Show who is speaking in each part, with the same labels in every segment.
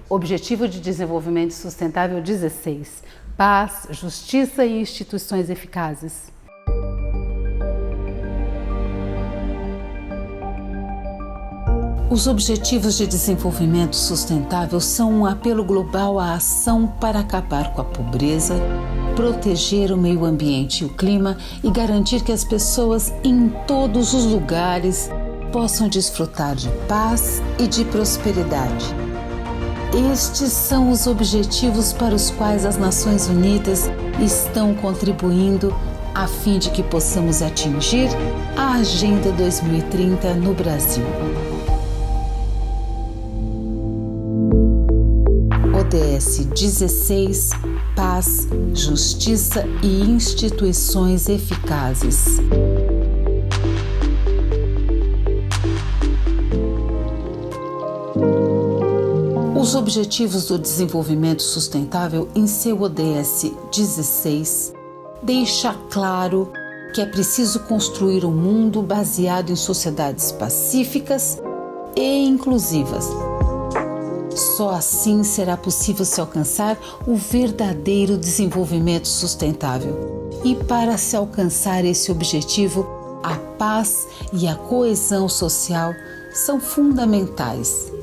Speaker 1: Objetivo de Desenvolvimento Sustentável 16: Paz, Justiça e Instituições Eficazes. Os Objetivos de Desenvolvimento Sustentável são um apelo global à ação para acabar com a pobreza, proteger o meio ambiente e o clima e garantir que as pessoas em todos os lugares possam desfrutar de paz e de prosperidade. Estes são os objetivos para os quais as Nações Unidas estão contribuindo a fim de que possamos atingir a Agenda 2030 no Brasil. ODS 16: Paz, Justiça e Instituições Eficazes. Os Objetivos do Desenvolvimento Sustentável, em seu ODS 16, deixa claro que é preciso construir um mundo baseado em sociedades pacíficas e inclusivas. Só assim será possível se alcançar o verdadeiro desenvolvimento sustentável. E para se alcançar esse objetivo, a paz e a coesão social são fundamentais.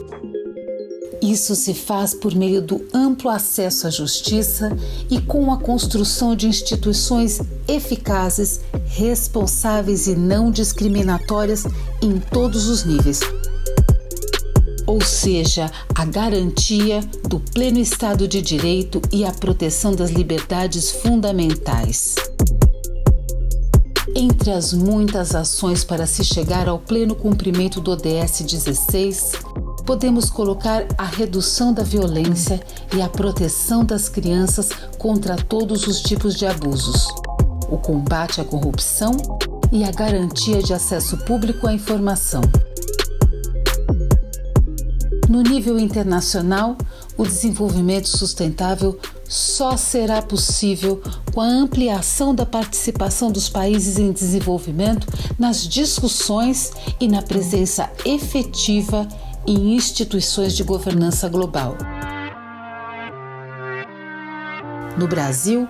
Speaker 1: Isso se faz por meio do amplo acesso à justiça e com a construção de instituições eficazes, responsáveis e não discriminatórias em todos os níveis. Ou seja, a garantia do pleno Estado de Direito e a proteção das liberdades fundamentais. Entre as muitas ações para se chegar ao pleno cumprimento do ODS 16, podemos colocar a redução da violência e a proteção das crianças contra todos os tipos de abusos, o combate à corrupção e a garantia de acesso público à informação. No nível internacional, o desenvolvimento sustentável só será possível com a ampliação da participação dos países em desenvolvimento nas discussões e na presença efetiva em instituições de governança global. No Brasil,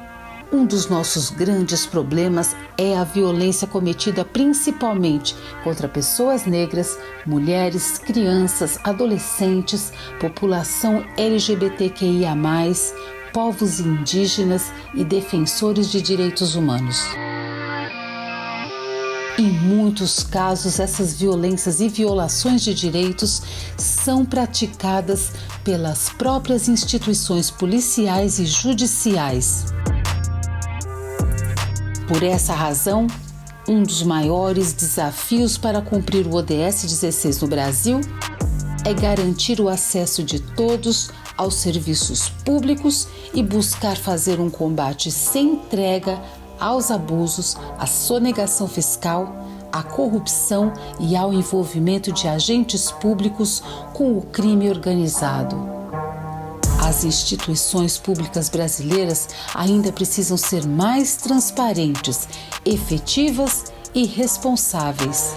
Speaker 1: um dos nossos grandes problemas é a violência cometida principalmente contra pessoas negras, mulheres, crianças, adolescentes, população LGBTQIA+, povos indígenas e defensores de direitos humanos. Em muitos casos, essas violências e violações de direitos são praticadas pelas próprias instituições policiais e judiciais. Por essa razão, um dos maiores desafios para cumprir o ODS 16 no Brasil é garantir o acesso de todos aos serviços públicos e buscar fazer um combate sem entrega aos abusos, à sonegação fiscal, à corrupção e ao envolvimento de agentes públicos com o crime organizado. As instituições públicas brasileiras ainda precisam ser mais transparentes, efetivas e responsáveis.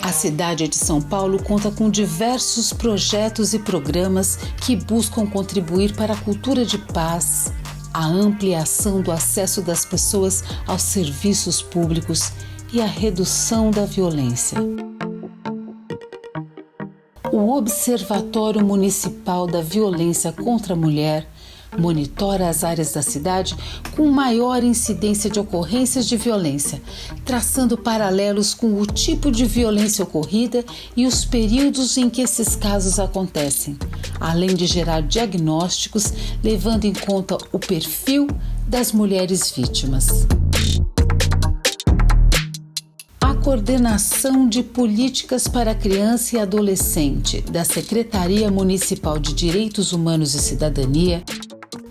Speaker 1: A cidade de São Paulo conta com diversos projetos e programas que buscam contribuir para a cultura de paz, a ampliação do acesso das pessoas aos serviços públicos e a redução da violência. O Observatório Municipal da Violência contra a Mulher monitora as áreas da cidade com maior incidência de ocorrências de violência, traçando paralelos com o tipo de violência ocorrida e os períodos em que esses casos acontecem, além de gerar diagnósticos levando em conta o perfil das mulheres vítimas. A coordenação de políticas para criança e adolescente da Secretaria Municipal de Direitos Humanos e Cidadania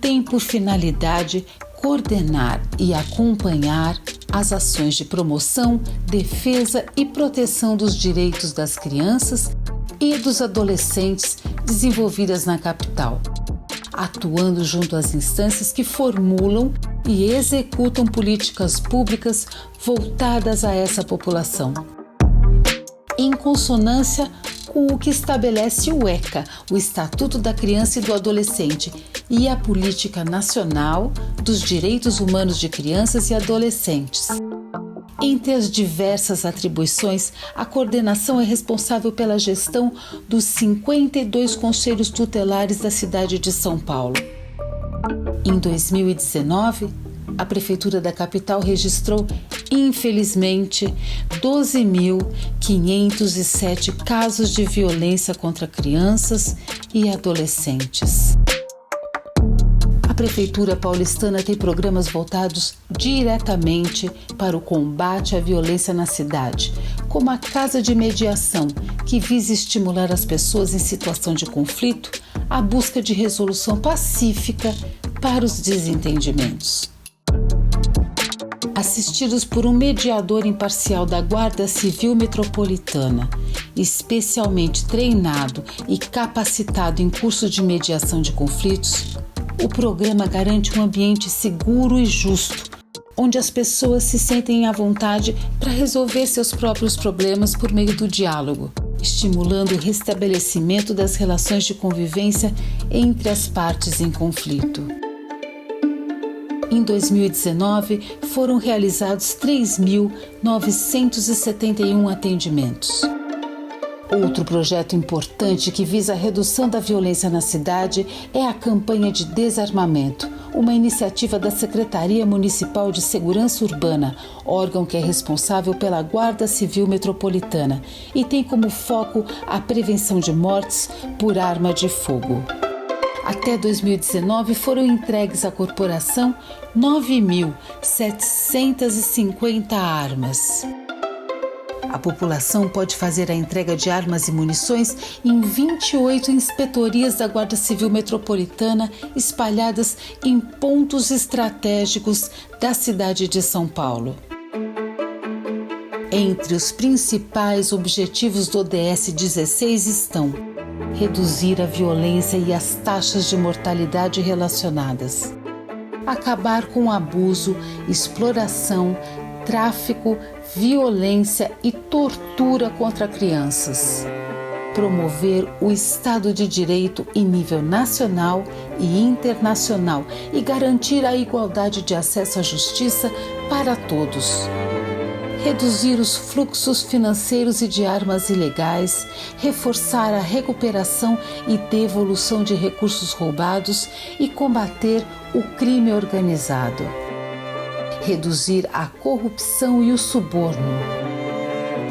Speaker 1: tem por finalidade coordenar e acompanhar as ações de promoção, defesa e proteção dos direitos das crianças e dos adolescentes desenvolvidas na capital, atuando junto às instâncias que formulam e executam políticas públicas voltadas a essa população, em consonância com o que estabelece o ECA, o Estatuto da Criança e do Adolescente, e a Política Nacional dos Direitos Humanos de Crianças e Adolescentes. Entre as diversas atribuições, a coordenação é responsável pela gestão dos 52 conselhos tutelares da cidade de São Paulo. Em 2019, a Prefeitura da capital registrou, infelizmente, 12.507 casos de violência contra crianças e adolescentes. A Prefeitura paulistana tem programas voltados diretamente para o combate à violência na cidade, como a Casa de Mediação, que visa estimular as pessoas em situação de conflito à busca de resolução pacífica para os desentendimentos. Assistidos por um mediador imparcial da Guarda Civil Metropolitana, especialmente treinado e capacitado em curso de mediação de conflitos, o programa garante um ambiente seguro e justo, onde as pessoas se sentem à vontade para resolver seus próprios problemas por meio do diálogo, estimulando o restabelecimento das relações de convivência entre as partes em conflito. Em 2019, foram realizados 3.971 atendimentos. Outro projeto importante que visa a redução da violência na cidade é a campanha de desarmamento, uma iniciativa da Secretaria Municipal de Segurança Urbana, órgão que é responsável pela Guarda Civil Metropolitana e tem como foco a prevenção de mortes por arma de fogo. Até 2019 foram entregues à corporação 9.750 armas. A população pode fazer a entrega de armas e munições em 28 inspetorias da Guarda Civil Metropolitana espalhadas em pontos estratégicos da cidade de São Paulo. Entre os principais objetivos do ODS 16 estão reduzir a violência e as taxas de mortalidade relacionadas, acabar com o abuso, exploração, tráfico, violência e tortura contra crianças, promover o Estado de Direito em nível nacional e internacional e garantir a igualdade de acesso à justiça para todos. Reduzir os fluxos financeiros e de armas ilegais, reforçar a recuperação e devolução de recursos roubados e combater o crime organizado. Reduzir a corrupção e o suborno.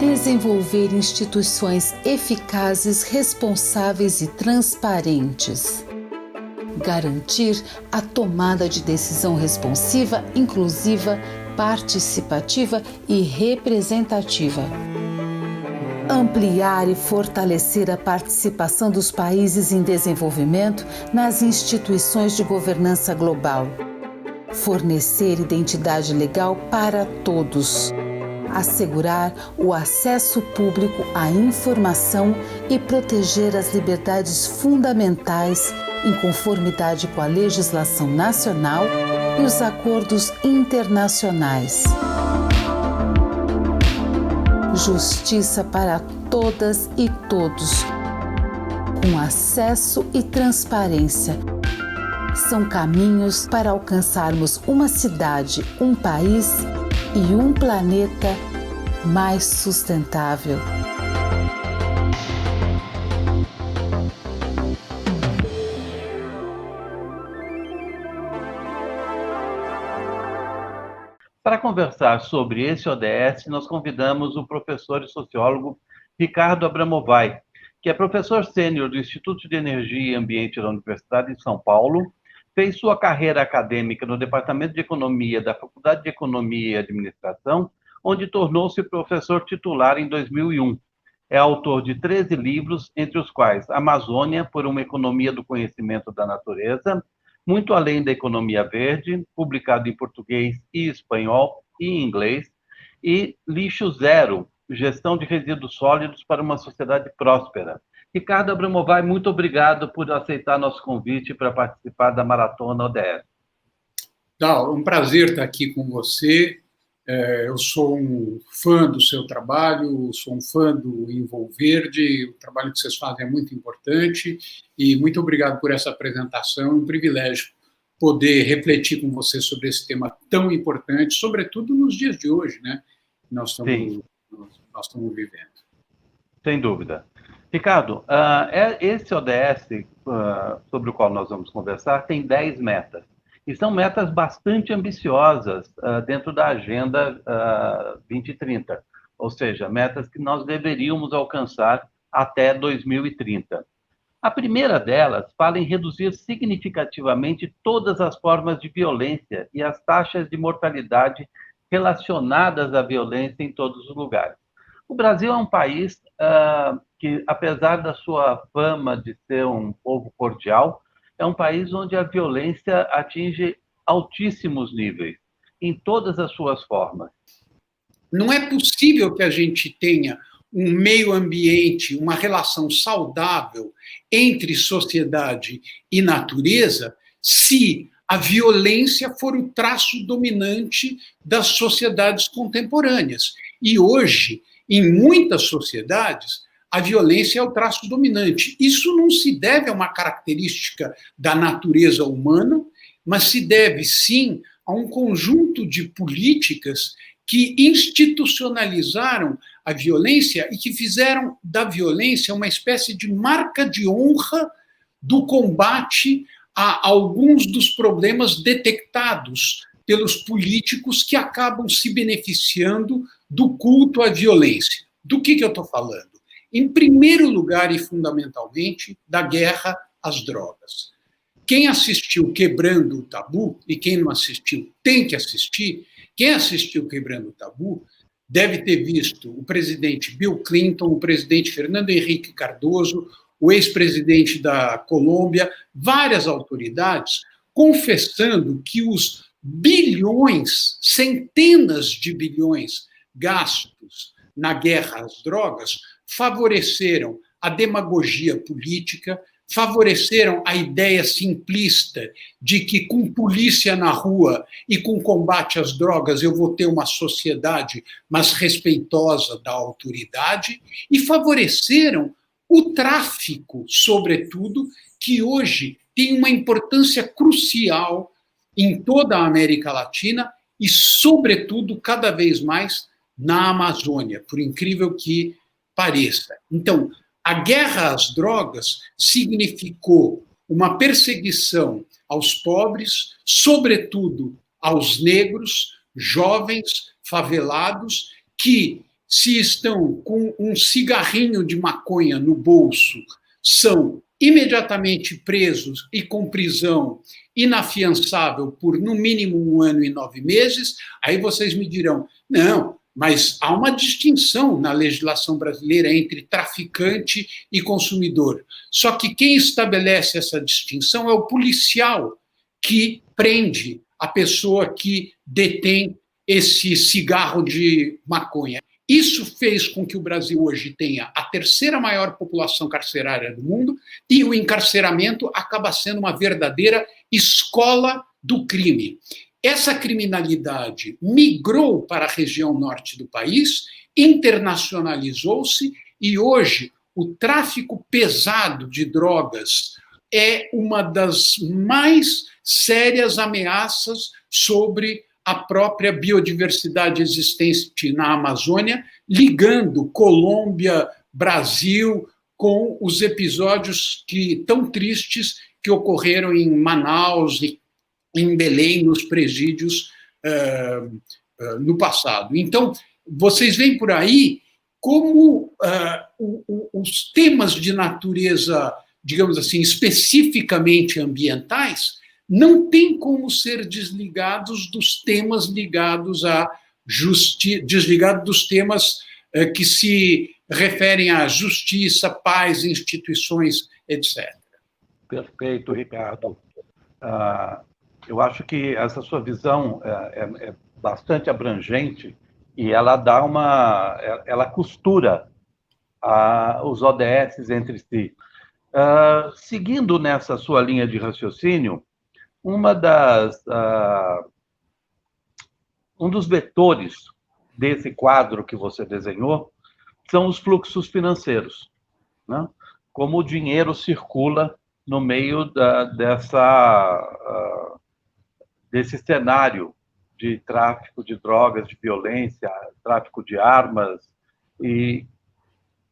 Speaker 1: Desenvolver instituições eficazes, responsáveis e transparentes. Garantir a tomada de decisão responsiva, inclusiva, participativa e representativa. Ampliar e fortalecer a participação dos países em desenvolvimento nas instituições de governança global. Fornecer identidade legal para todos. Assegurar o acesso público à informação e proteger as liberdades fundamentais em conformidade com a legislação nacional e os acordos internacionais. Justiça para todas e todos, com acesso e transparência. São caminhos para alcançarmos uma cidade, um país e um planeta mais sustentável.
Speaker 2: Para conversar sobre esse ODS, nós convidamos o professor e sociólogo Ricardo Abramovay, que é professor sênior do Instituto de Energia e Ambiente da Universidade de São Paulo, fez sua carreira acadêmica no Departamento de Economia da Faculdade de Economia e Administração, onde tornou-se professor titular em 2001. É autor de 13 livros, entre os quais Amazônia, por uma economia do conhecimento da natureza, Muito Além da Economia Verde, publicado em português e espanhol e inglês, e Lixo Zero, Gestão de Resíduos Sólidos para uma Sociedade Próspera. Ricardo Abramovay, muito obrigado por aceitar nosso convite para participar da Maratona ODS.
Speaker 3: Um prazer estar aqui com você Eu sou um fã do seu trabalho, sou um fã do Envolverde, o trabalho que vocês fazem é muito importante e muito obrigado por essa apresentação, é um privilégio poder refletir com você sobre esse tema tão importante, sobretudo nos dias de hoje, né? Nós estamos vivendo.
Speaker 2: Sem dúvida. Ricardo, esse ODS sobre o qual nós vamos conversar tem 10 metas. E são metas bastante ambiciosas dentro da Agenda 2030, ou seja, metas que nós deveríamos alcançar até 2030. A primeira delas fala em reduzir significativamente todas as formas de violência e as taxas de mortalidade relacionadas à violência em todos os lugares. O Brasil é um país que, apesar da sua fama de ser um povo cordial, é um país onde a violência atinge altíssimos níveis, em todas as suas formas.
Speaker 3: Não é possível que a gente tenha um meio ambiente, uma relação saudável entre sociedade e natureza, se a violência for o traço dominante das sociedades contemporâneas. E hoje, em muitas sociedades, a violência é o traço dominante. Isso não se deve a uma característica da natureza humana, mas se deve, sim, a um conjunto de políticas que institucionalizaram a violência e que fizeram da violência uma espécie de marca de honra do combate a alguns dos problemas detectados pelos políticos que acabam se beneficiando do culto à violência. Do que eu estou falando? Em primeiro lugar e fundamentalmente, da guerra às drogas. Quem assistiu Quebrando o Tabu, e quem não assistiu tem que assistir, quem assistiu Quebrando o Tabu deve ter visto o presidente Bill Clinton, o presidente Fernando Henrique Cardoso, o ex-presidente da Colômbia, várias autoridades confessando que os bilhões, centenas de bilhões gastos na guerra às drogas favoreceram a demagogia política, favoreceram a ideia simplista de que com polícia na rua e com combate às drogas eu vou ter uma sociedade mais respeitosa da autoridade, e favoreceram o tráfico, sobretudo, que hoje tem uma importância crucial em toda a América Latina e, sobretudo, cada vez mais na Amazônia, por incrível que pareça. Então, a guerra às drogas significou uma perseguição aos pobres, sobretudo aos negros, jovens, favelados, que, se estão com um cigarrinho de maconha no bolso, são imediatamente presos e com prisão inafiançável por, no mínimo, 1 ano e 9 meses. Aí vocês me dirão, não, mas há uma distinção na legislação brasileira entre traficante e consumidor. Só que quem estabelece essa distinção é o policial que prende a pessoa que detém esse cigarro de maconha. Isso fez com que o Brasil hoje tenha a 3ª maior população carcerária do mundo e o encarceramento acaba sendo uma verdadeira escola do crime. Essa criminalidade migrou para a região norte do país, internacionalizou-se e hoje o tráfico pesado de drogas é uma das mais sérias ameaças sobre a própria biodiversidade existente na Amazônia, ligando Colômbia, Brasil, com os episódios tão tristes que ocorreram em Manaus e em Belém, nos presídios no passado. Então, vocês veem por aí como os temas de natureza, digamos assim, especificamente ambientais, não têm como ser desligados dos temas ligados à justiça, desligados dos temas que se referem à justiça, paz, instituições, etc.
Speaker 2: Perfeito, Ricardo. Eu acho que essa sua visão é bastante abrangente e ela ela costura os ODS entre si. Seguindo nessa sua linha de raciocínio, uma das Um dos vetores desse quadro que você desenhou são os fluxos financeiros, né? Como o dinheiro circula no meio desse cenário de tráfico de drogas, de violência, tráfico de armas. E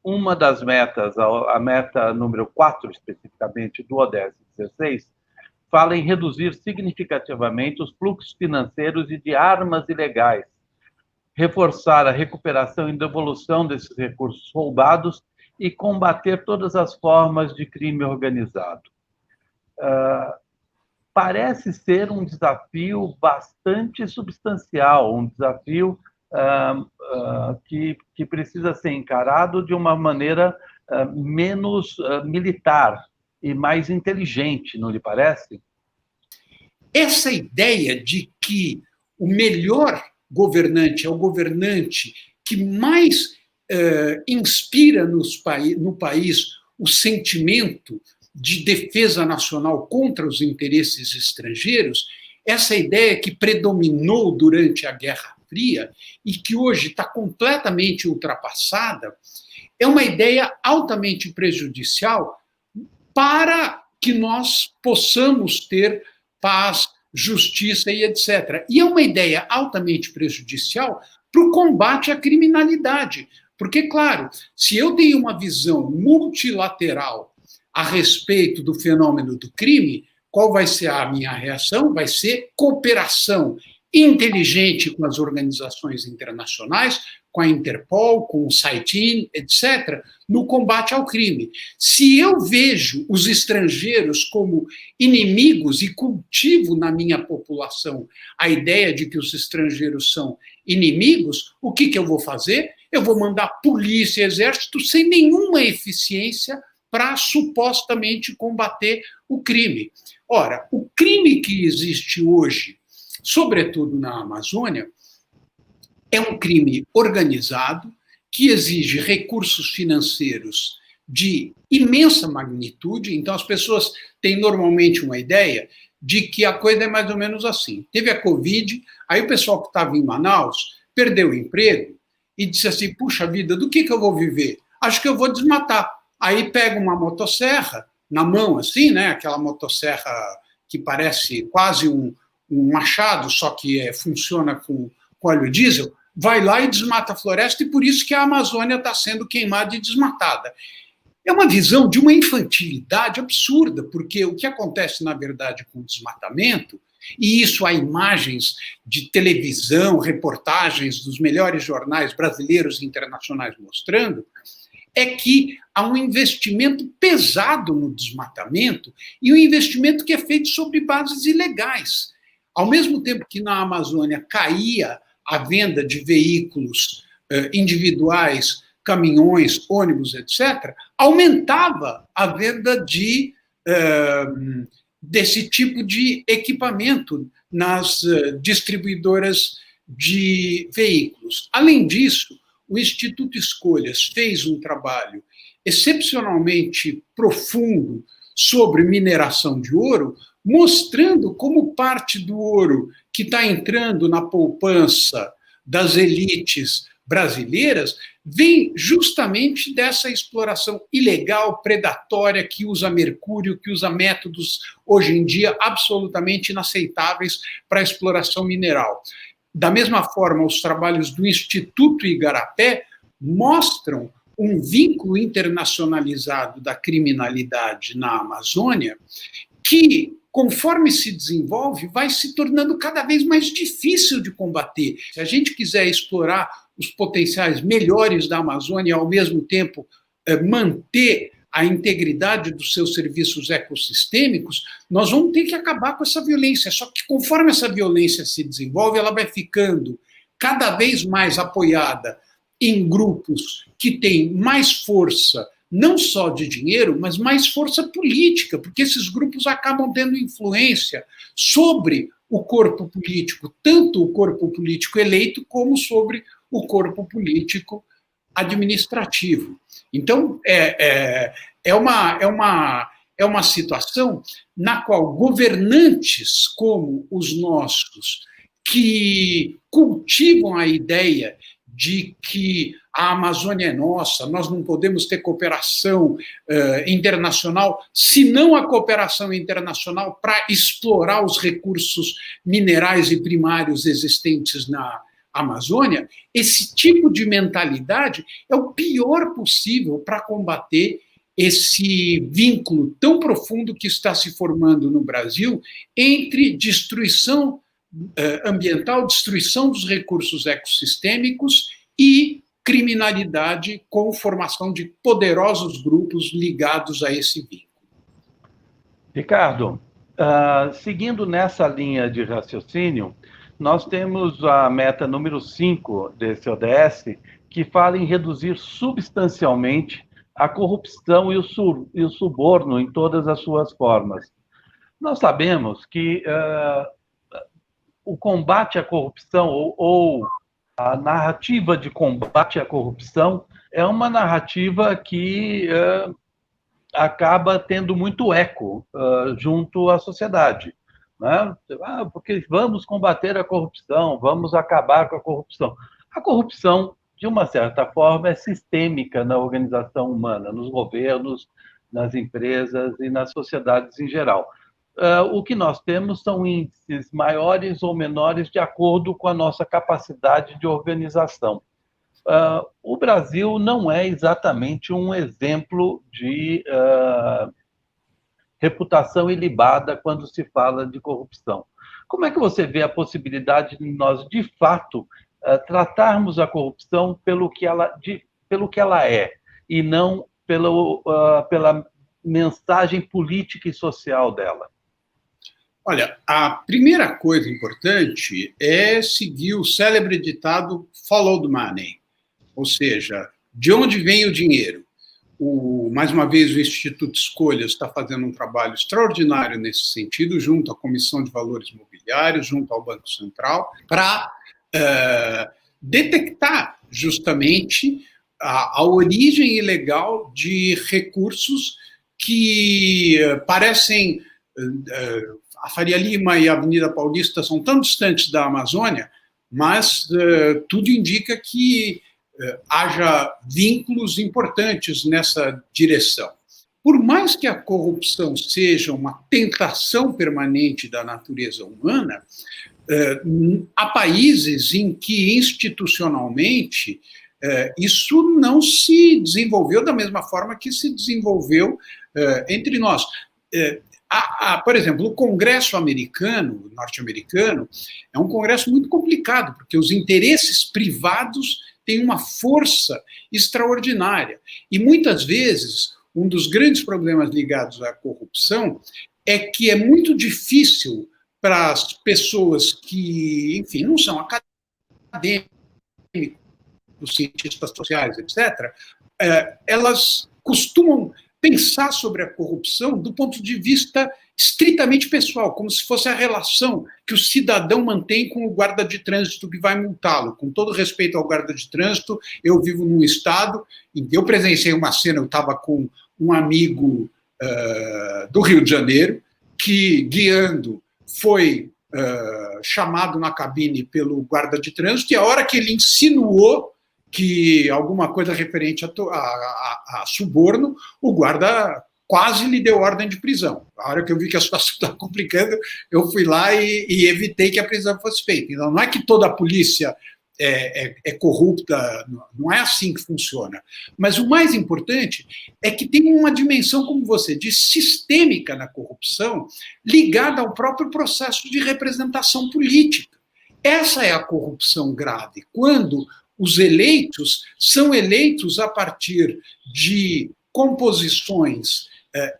Speaker 2: uma das metas, a meta número 4, especificamente, do ODS 16, fala em reduzir significativamente os fluxos financeiros e de armas ilegais, reforçar a recuperação e devolução desses recursos roubados e combater todas as formas de crime organizado. Parece ser um desafio bastante substancial, um desafio que precisa ser encarado de uma maneira menos militar e mais inteligente, não lhe parece?
Speaker 3: Essa ideia de que o melhor governante é o governante que mais inspira no país o sentimento de defesa nacional contra os interesses estrangeiros, essa ideia que predominou durante a Guerra Fria e que hoje está completamente ultrapassada, é uma ideia altamente prejudicial para que nós possamos ter paz, justiça e etc. E é uma ideia altamente prejudicial para o combate à criminalidade. Porque, claro, se eu tenho uma visão multilateral a respeito do fenômeno do crime, qual vai ser a minha reação? Vai ser cooperação inteligente com as organizações internacionais, com a Interpol, com o CITIN, etc., no combate ao crime. Se eu vejo os estrangeiros como inimigos e cultivo na minha população a ideia de que os estrangeiros são inimigos, o que eu vou fazer? Eu vou mandar polícia e exército sem nenhuma eficiência para supostamente combater o crime. Ora, o crime que existe hoje, sobretudo na Amazônia, é um crime organizado que exige recursos financeiros de imensa magnitude. Então, as pessoas têm normalmente uma ideia de que a coisa é mais ou menos assim. Teve a Covid, aí o pessoal que estava em Manaus perdeu o emprego e disse assim, puxa vida, do que eu vou viver? Acho que eu vou desmatar. Aí pega uma motosserra na mão, assim, né? Aquela motosserra que parece quase um machado, só que funciona com óleo diesel, vai lá e desmata a floresta, e por isso que a Amazônia está sendo queimada e desmatada. É uma visão de uma infantilidade absurda, porque o que acontece, na verdade, com o desmatamento, e isso há imagens de televisão, reportagens dos melhores jornais brasileiros e internacionais mostrando, é que há um investimento pesado no desmatamento e um investimento que é feito sobre bases ilegais. Ao mesmo tempo que na Amazônia caía a venda de veículos individuais, caminhões, ônibus, etc., aumentava a venda desse tipo de equipamento nas distribuidoras de veículos. Além disso, o Instituto Escolhas fez um trabalho excepcionalmente profundo sobre mineração de ouro, mostrando como parte do ouro que está entrando na poupança das elites brasileiras vem justamente dessa exploração ilegal, predatória, que usa mercúrio, que usa métodos, hoje em dia, absolutamente inaceitáveis para a exploração mineral. Da mesma forma, os trabalhos do Instituto Igarapé mostram um vínculo internacionalizado da criminalidade na Amazônia que, conforme se desenvolve, vai se tornando cada vez mais difícil de combater. Se a gente quiser explorar os potenciais melhores da Amazônia e, ao mesmo tempo, manter a integridade dos seus serviços ecossistêmicos, nós vamos ter que acabar com essa violência. Só que, conforme essa violência se desenvolve, ela vai ficando cada vez mais apoiada em grupos que têm mais força, não só de dinheiro, mas mais força política, porque esses grupos acabam tendo influência sobre o corpo político, tanto o corpo político eleito, como sobre o corpo político administrativo. Então, é uma situação na qual governantes como os nossos, que cultivam a ideia de que a Amazônia é nossa, nós não podemos ter cooperação internacional, senão a cooperação internacional para explorar os recursos minerais e primários existentes na Amazônia. Esse tipo de mentalidade é o pior possível para combater esse vínculo tão profundo que está se formando no Brasil entre destruição ambiental, destruição dos recursos ecossistêmicos e criminalidade com formação de poderosos grupos ligados a esse vínculo.
Speaker 2: Ricardo, seguindo nessa linha de raciocínio, nós temos a meta número 5 desse ODS, que fala em reduzir substancialmente a corrupção e o suborno em todas as suas formas. Nós sabemos que o combate à corrupção ou a narrativa de combate à corrupção é uma narrativa que acaba tendo muito eco junto à sociedade, né? Porque vamos combater a corrupção, vamos acabar com a corrupção. A corrupção, de uma certa forma, é sistêmica na organização humana, nos governos, nas empresas e nas sociedades em geral. O que nós temos são índices maiores ou menores de acordo com a nossa capacidade de organização. O Brasil não é exatamente um exemplo de reputação ilibada quando se fala de corrupção. Como é que você vê a possibilidade de nós, de fato, tratarmos a corrupção pelo que ela é, e não pela mensagem política e social dela?
Speaker 3: Olha, a primeira coisa importante é seguir o célebre ditado follow the money, ou seja, de onde vem o dinheiro. Mais uma vez, o Instituto Escolhas está fazendo um trabalho extraordinário nesse sentido, junto à Comissão de Valores Imobiliários, junto ao Banco Central, para detectar justamente a origem ilegal de recursos que parecem... A Faria Lima e a Avenida Paulista são tão distantes da Amazônia, mas tudo indica que haja vínculos importantes nessa direção. Por mais que a corrupção seja uma tentação permanente da natureza humana, há países em que institucionalmente isso não se desenvolveu da mesma forma que se desenvolveu entre nós. Por exemplo, o Congresso norte-americano, é um congresso muito complicado, porque os interesses privados têm uma força extraordinária. E, muitas vezes, um dos grandes problemas ligados à corrupção é que é muito difícil para as pessoas que, enfim, não são acadêmicos, cientistas sociais, etc., elas costumam pensar sobre a corrupção do ponto de vista estritamente pessoal, como se fosse a relação que o cidadão mantém com o guarda de trânsito que vai multá-lo. Com todo respeito ao guarda de trânsito, eu vivo num estado em que eu presenciei uma cena, eu estava com um amigo do Rio de Janeiro, que, guiando, foi chamado na cabine pelo guarda de trânsito, e a hora que ele insinuou que alguma coisa referente a suborno, o guarda quase lhe deu ordem de prisão. A hora que eu vi que a situação estava complicando, eu fui lá e evitei que a prisão fosse feita. Então, não é que toda a polícia é corrupta, não é assim que funciona. Mas o mais importante é que tem uma dimensão, como você disse, sistêmica na corrupção, ligada ao próprio processo de representação política. Essa é a corrupção grave, quando os eleitos são eleitos a partir de composições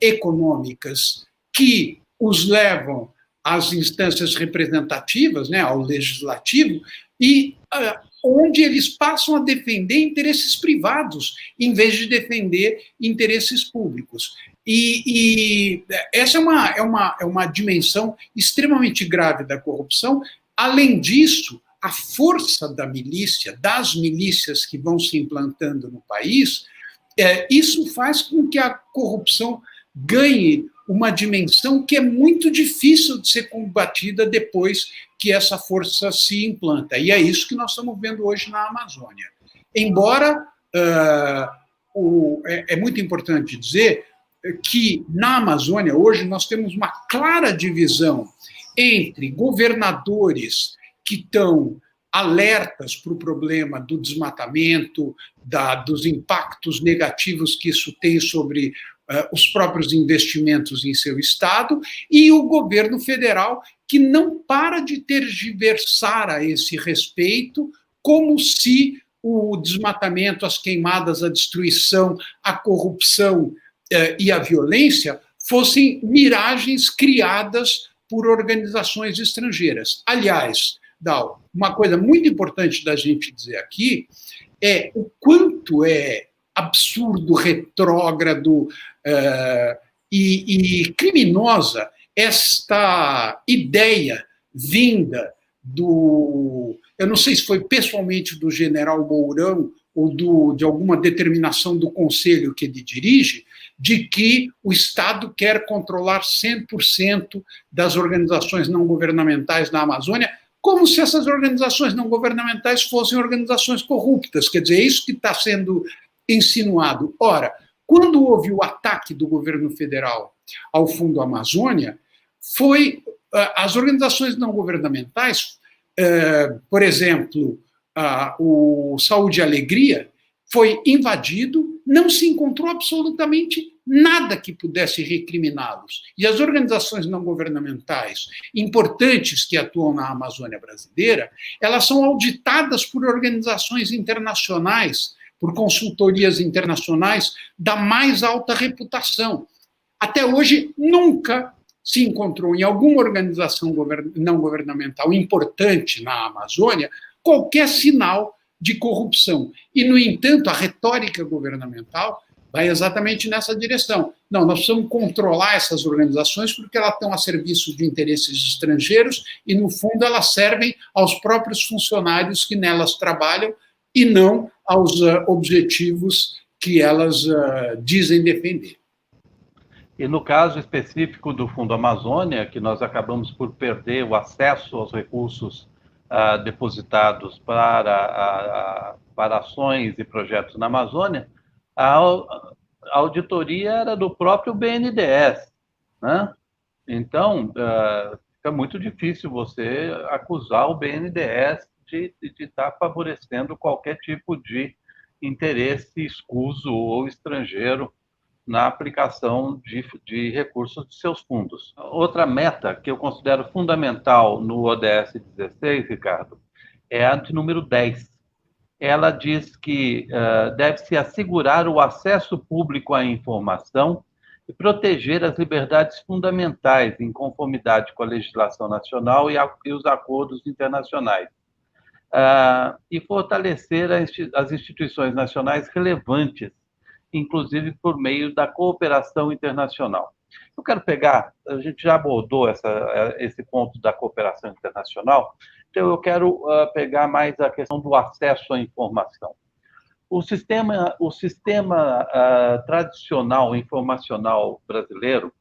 Speaker 3: econômicas que os levam às instâncias representativas, né, ao legislativo, e onde eles passam a defender interesses privados, em vez de defender interesses públicos. E essa é uma dimensão extremamente grave da corrupção. Além disso, a força da milícia, das milícias que vão se implantando no país, isso faz com que a corrupção ganhe uma dimensão que é muito difícil de ser combatida depois que essa força se implanta. E é isso que nós estamos vendo hoje na Amazônia. Embora é muito importante dizer que na Amazônia hoje nós temos uma clara divisão entre governadores que estão alertas para o problema do desmatamento, dos impactos negativos que isso tem sobre os próprios investimentos em seu estado, e o governo federal que não para de tergiversar a esse respeito, como se o desmatamento, as queimadas, a destruição, a corrupção e a violência fossem miragens criadas por organizações estrangeiras. Aliás, Dal, uma coisa muito importante da gente dizer aqui é o quanto é absurdo, retrógrado e criminosa esta ideia vinda eu não sei se foi pessoalmente do general Mourão ou de alguma determinação do conselho que ele dirige, de que o Estado quer controlar 100% das organizações não governamentais na Amazônia, como se essas organizações não governamentais fossem organizações corruptas. Quer dizer, é isso que está sendo insinuado. Ora, quando houve o ataque do governo federal ao Fundo Amazônia, as organizações não governamentais, por exemplo, o Saúde e Alegria, foi invadido, não se encontrou absolutamente nada que pudesse recriminá-los. E as organizações não governamentais importantes que atuam na Amazônia brasileira, elas são auditadas por organizações internacionais, por consultorias internacionais da mais alta reputação. Até hoje, nunca se encontrou em alguma organização não governamental importante na Amazônia qualquer sinal de corrupção. E, no entanto, a retórica governamental vai exatamente nessa direção. Não, nós precisamos controlar essas organizações porque elas estão a serviço de interesses estrangeiros e, no fundo, elas servem aos próprios funcionários que nelas trabalham e não aos objetivos que elas dizem defender.
Speaker 2: E no caso específico do Fundo Amazônia, que nós acabamos por perder o acesso aos recursos depositados para ações e projetos na Amazônia, a auditoria era do próprio BNDES, né? Então, fica muito difícil você acusar o BNDES de estar favorecendo qualquer tipo de interesse escuso ou estrangeiro na aplicação de recursos de seus fundos. Outra meta que eu considero fundamental no ODS 16, Ricardo, é a de número 10. Ela diz que deve-se assegurar o acesso público à informação e proteger as liberdades fundamentais em conformidade com a legislação nacional e os acordos internacionais. E fortalecer as instituições nacionais relevantes, inclusive por meio da cooperação internacional. Eu quero pegar, a gente já abordou esse ponto da cooperação internacional, então eu quero pegar mais a questão do acesso à informação. O sistema tradicional informacional brasileiro,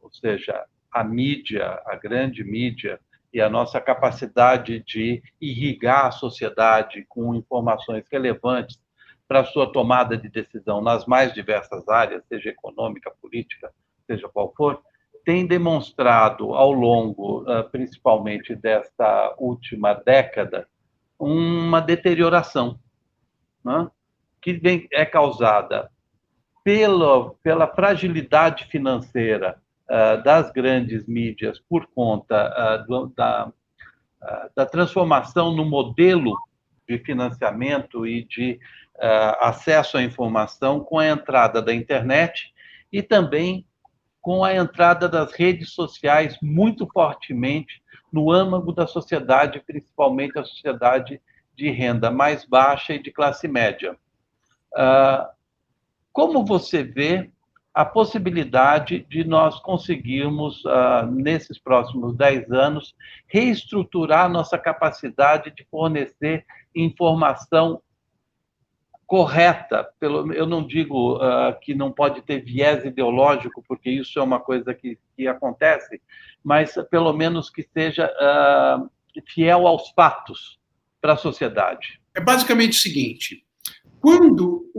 Speaker 2: ou seja, a mídia, a grande mídia, e a nossa capacidade de irrigar a sociedade com informações relevantes para a sua tomada de decisão nas mais diversas áreas, seja econômica, política, seja qual for, tem demonstrado ao longo, principalmente desta última década, uma deterioração, né? Que é causada pela fragilidade financeira das grandes mídias por conta da transformação no modelo de financiamento e de acesso à informação com a entrada da internet e também com a entrada das redes sociais muito fortemente no âmago da sociedade, principalmente a sociedade de renda mais baixa e de classe média. Como você vê a possibilidade de nós conseguirmos, nesses próximos 10 anos, reestruturar nossa capacidade de fornecer informação correta, eu não digo que não pode ter viés ideológico, porque isso é uma coisa que acontece, mas pelo menos que seja fiel aos fatos para a sociedade.
Speaker 3: É basicamente o seguinte: quando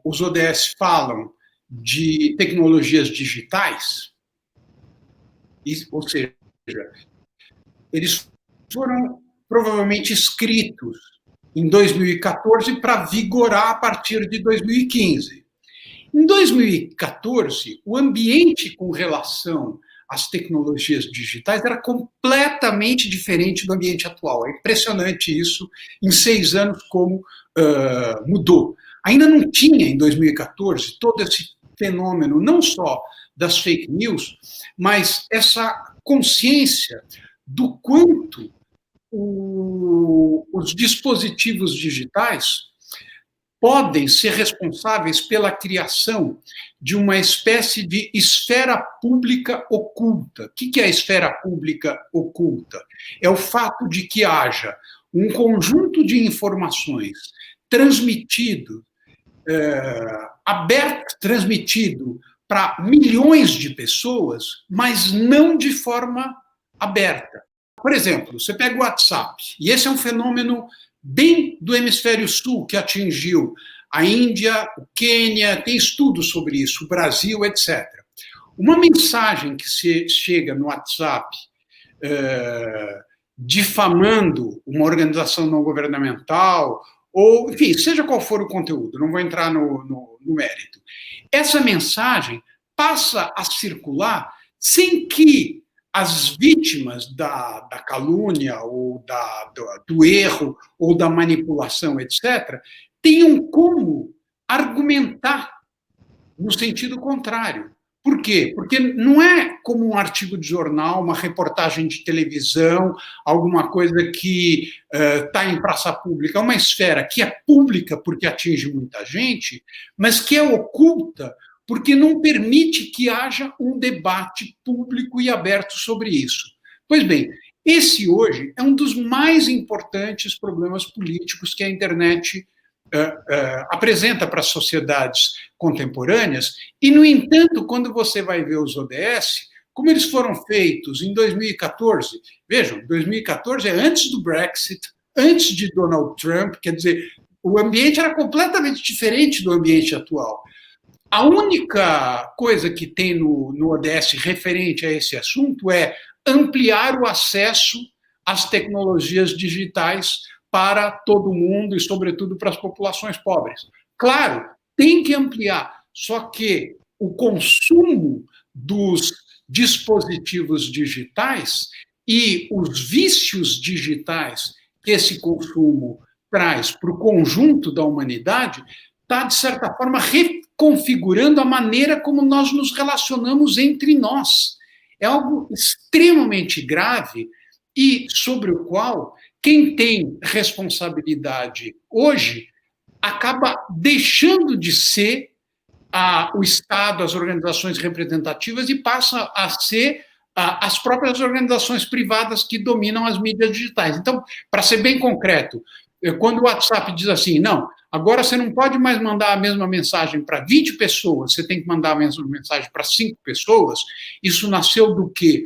Speaker 3: os ODS falam de tecnologias digitais, ou seja, eles foram provavelmente escritos em 2014 para vigorar a partir de 2015. Em 2014, o ambiente com relação às tecnologias digitais era completamente diferente do ambiente atual. É impressionante isso, em 6 anos, como mudou. Ainda não tinha, em 2014, todo esse fenômeno, não só das fake news, mas essa consciência do quanto os dispositivos digitais podem ser responsáveis pela criação de uma espécie de esfera pública oculta. O que é a esfera pública oculta? É o fato de que haja um conjunto de informações transmitido, transmitido para milhões de pessoas, mas não de forma aberta. Por exemplo, você pega o WhatsApp, e esse é um fenômeno bem do hemisfério sul, que atingiu a Índia, o Quênia, tem estudos sobre isso, o Brasil, etc. Uma mensagem que chega no WhatsApp difamando uma organização não governamental, ou, enfim, seja qual for o conteúdo, não vou entrar no mérito, essa mensagem passa a circular sem que as vítimas da calúnia, ou do erro, ou da manipulação, etc., tenham como argumentar no sentido contrário. Por quê? Porque não é como um artigo de jornal, uma reportagem de televisão, alguma coisa que está em praça pública, é uma esfera que é pública porque atinge muita gente, mas que é oculta porque não permite que haja um debate público e aberto sobre isso. Pois bem, esse hoje é um dos mais importantes problemas políticos que a internet apresenta para as sociedades contemporâneas, e, no entanto, quando você vai ver os ODS, como eles foram feitos em 2014, vejam, 2014 é antes do Brexit, antes de Donald Trump, quer dizer, o ambiente era completamente diferente do ambiente atual. A única coisa que tem no ODS referente a esse assunto é ampliar o acesso às tecnologias digitais para todo mundo e, sobretudo, para as populações pobres. Claro, tem que ampliar, só que o consumo dos dispositivos digitais e os vícios digitais que esse consumo traz para o conjunto da humanidade está, de certa forma, reconfigurando a maneira como nós nos relacionamos entre nós. É algo extremamente grave e sobre o qual quem tem responsabilidade hoje acaba deixando de ser o Estado, as organizações representativas, e passa a ser as próprias organizações privadas que dominam as mídias digitais. Então, para ser bem concreto, quando o WhatsApp diz assim, não, agora você não pode mais mandar a mesma mensagem para 20 pessoas, você tem que mandar a mesma mensagem para 5 pessoas, isso nasceu do quê?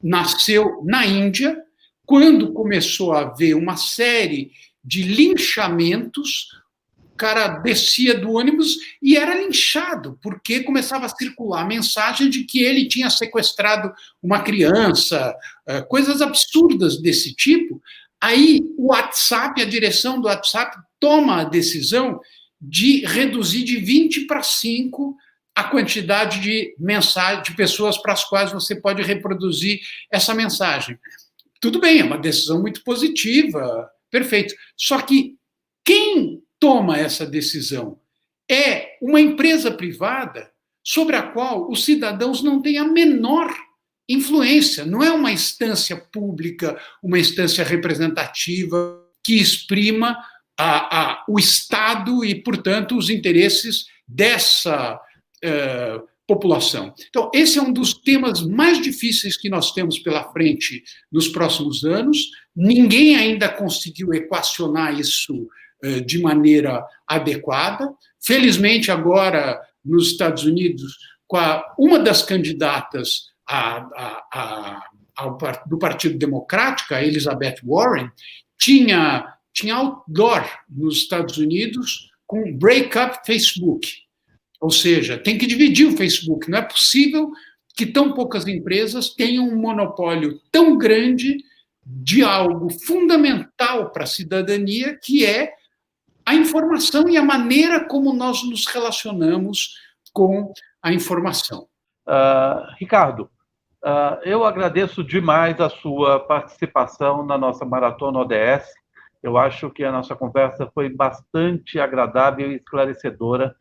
Speaker 3: Nasceu na Índia, quando começou a haver uma série de linchamentos. O cara descia do ônibus e era linchado, porque começava a circular a mensagem de que ele tinha sequestrado uma criança, coisas absurdas desse tipo. Aí o WhatsApp, a direção do WhatsApp, toma a decisão de reduzir de 20 para 5 a quantidade de mensagens, de pessoas para as quais você pode reproduzir essa mensagem. Tudo bem, é uma decisão muito positiva, perfeito. Só que quem toma essa decisão é uma empresa privada sobre a qual os cidadãos não têm a menor influência. Não é uma instância pública, uma instância representativa que exprima o Estado e, portanto, os interesses dessa população. Então, esse é um dos temas mais difíceis que nós temos pela frente nos próximos anos. Ninguém ainda conseguiu equacionar isso de maneira adequada. Felizmente, agora, nos Estados Unidos, uma das candidatas do Partido Democrático, a Elizabeth Warren, tinha outdoor nos Estados Unidos com break up Facebook. Ou seja, tem que dividir o Facebook. Não é possível que tão poucas empresas tenham um monopólio tão grande de algo fundamental para a cidadania, que é a informação e a maneira como nós nos relacionamos com a informação.
Speaker 2: Ricardo, eu agradeço demais a sua participação na nossa Maratona ODS. Eu acho que a nossa conversa foi bastante agradável e esclarecedora.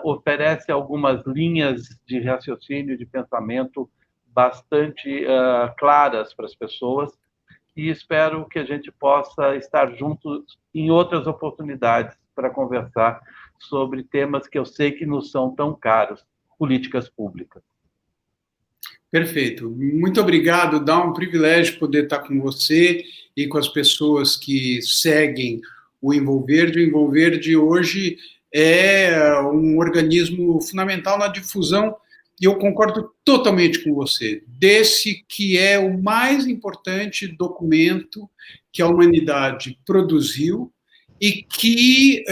Speaker 2: Oferece algumas linhas de raciocínio, de pensamento bastante claras para as pessoas, e espero que a gente possa estar juntos em outras oportunidades para conversar sobre temas que eu sei que nos são tão caros, políticas públicas.
Speaker 3: Perfeito. Muito obrigado. Dá um privilégio poder estar com você e com as pessoas que seguem o Envolverde. O Envolverde hoje é um organismo fundamental na difusão, e eu concordo totalmente com você, desse que é o mais importante documento que a humanidade produziu e que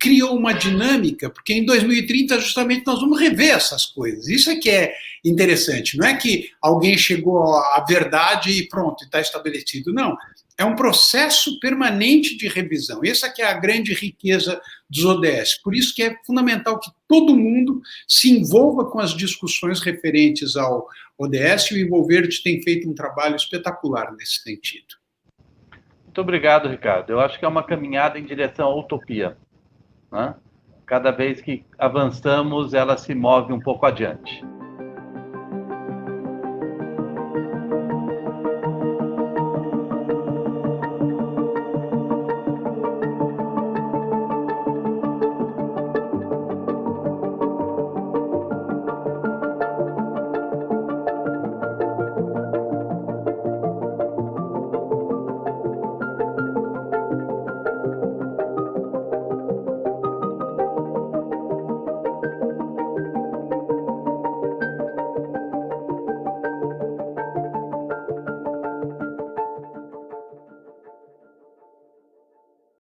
Speaker 3: criou uma dinâmica, porque em 2030 justamente nós vamos rever essas coisas. Isso é que é interessante, não é que alguém chegou à verdade e pronto, está estabelecido, não. É um processo permanente de revisão. Essa que é a grande riqueza dos ODS. Por isso que é fundamental que todo mundo se envolva com as discussões referentes ao ODS, e o Envolverde tem feito um trabalho espetacular nesse sentido.
Speaker 2: Muito obrigado, Ricardo. Eu acho que é uma caminhada em direção à utopia, né? Cada vez que avançamos, ela se move um pouco adiante.